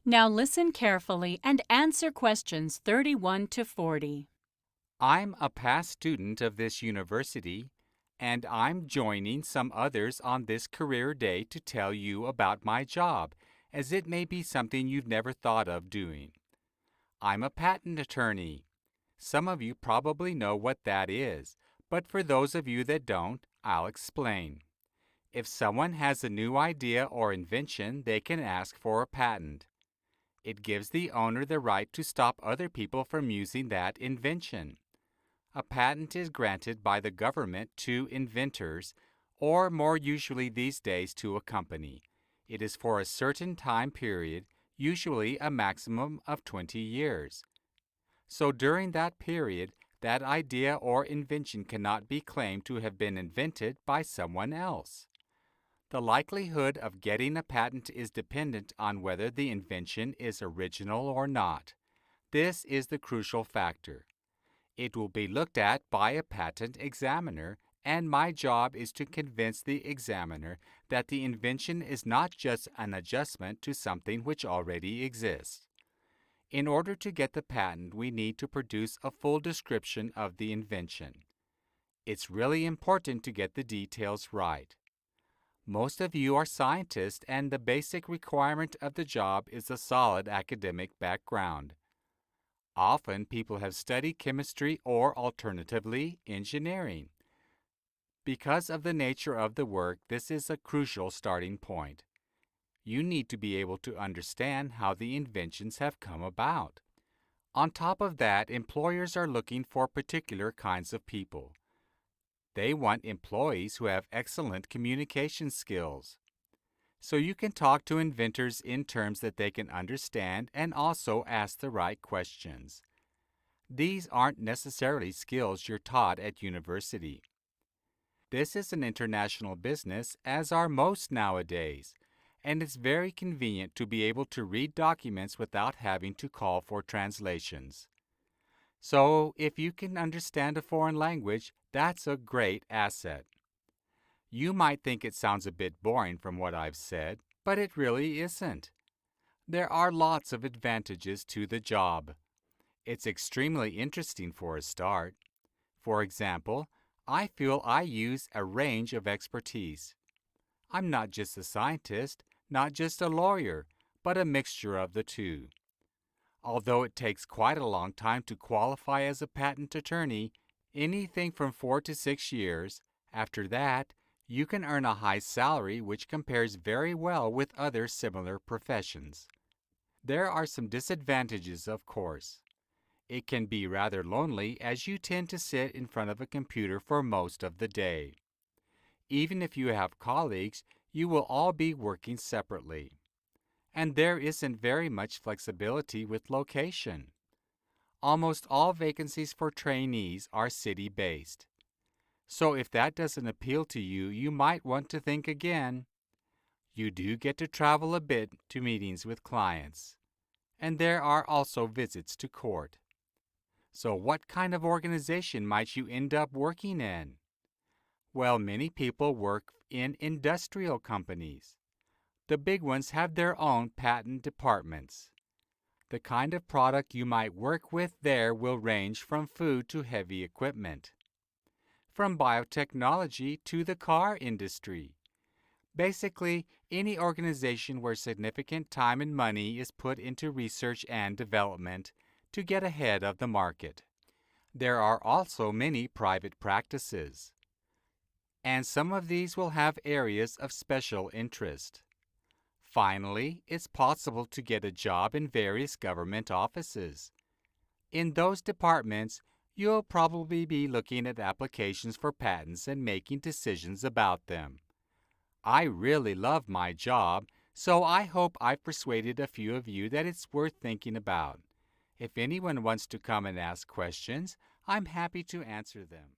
Now listen carefully and answer questions 31 to 40. I'm a past student of this university, and I'm joining some others on this career day to tell you about my job, as it may be something you've never thought of doing. I'm a patent attorney. Some of you probably know what that is, but for those of you that don't, I'll explain. If someone has a new idea or invention, they can ask for a patent. It gives the owner the right to stop other people from using that invention. A patent is granted by the government to inventors, or more usually these days to a company. It is for a certain time period, usually a maximum of 20 years. So during that period, that idea or invention cannot be claimed to have been invented by someone else. The likelihood of getting a patent is dependent on whether the invention is original or not. This is the crucial factor. It will be looked at by a patent examiner, and my job is to convince the examiner that the invention is not just an adjustment to something which already exists. In order to get the patent, we need to produce a full description of the invention. It's really important to get the details right. Most of you are scientists, and the basic requirement of the job is a solid academic background. Often people have studied chemistry or, alternatively, engineering. Because of the nature of the work, this is a crucial starting point. You need to be able to understand how the inventions have come about. On top of that, employers are looking for particular kinds of people. They want employees who have excellent communication skills. So you can talk to inventors in terms that they can understand and also ask the right questions. These aren't necessarily skills you're taught at university. This is an international business, as are most nowadays, and it's very convenient to be able to read documents without having to call for translations. So, if you can understand a foreign language, that's a great asset. You might think it sounds a bit boring from what I've said, but it really isn't. There are lots of advantages to the job. It's extremely interesting for a start. For example, I feel I use a range of expertise. I'm not just a scientist, not just a lawyer, but a mixture of the two. Although it takes quite a long time to qualify as a patent attorney, anything from 4 to 6 years, after that, you can earn a high salary which compares very well with other similar professions. There are some disadvantages, of course. It can be rather lonely as you tend to sit in front of a computer for most of the day. Even if you have colleagues, you will all be working separately. And there isn't very much flexibility with location. Almost all vacancies for trainees are city-based. So if that doesn't appeal to you, you might want to think again. You do get to travel a bit to meetings with clients. And there are also visits to court. So what kind of organization might you end up working in? Well, many people work in industrial companies. The big ones have their own patent departments. The kind of product you might work with there will range from food to heavy equipment, from biotechnology to the car industry. Basically, any organization where significant time and money is put into research and development to get ahead of the market. There are also many private practices, and some of these will have areas of special interest. Finally, it's possible to get a job in various government offices. In those departments, you'll probably be looking at applications for patents and making decisions about them. I really love my job, so I hope I've persuaded a few of you that it's worth thinking about. If anyone wants to come and ask questions, I'm happy to answer them.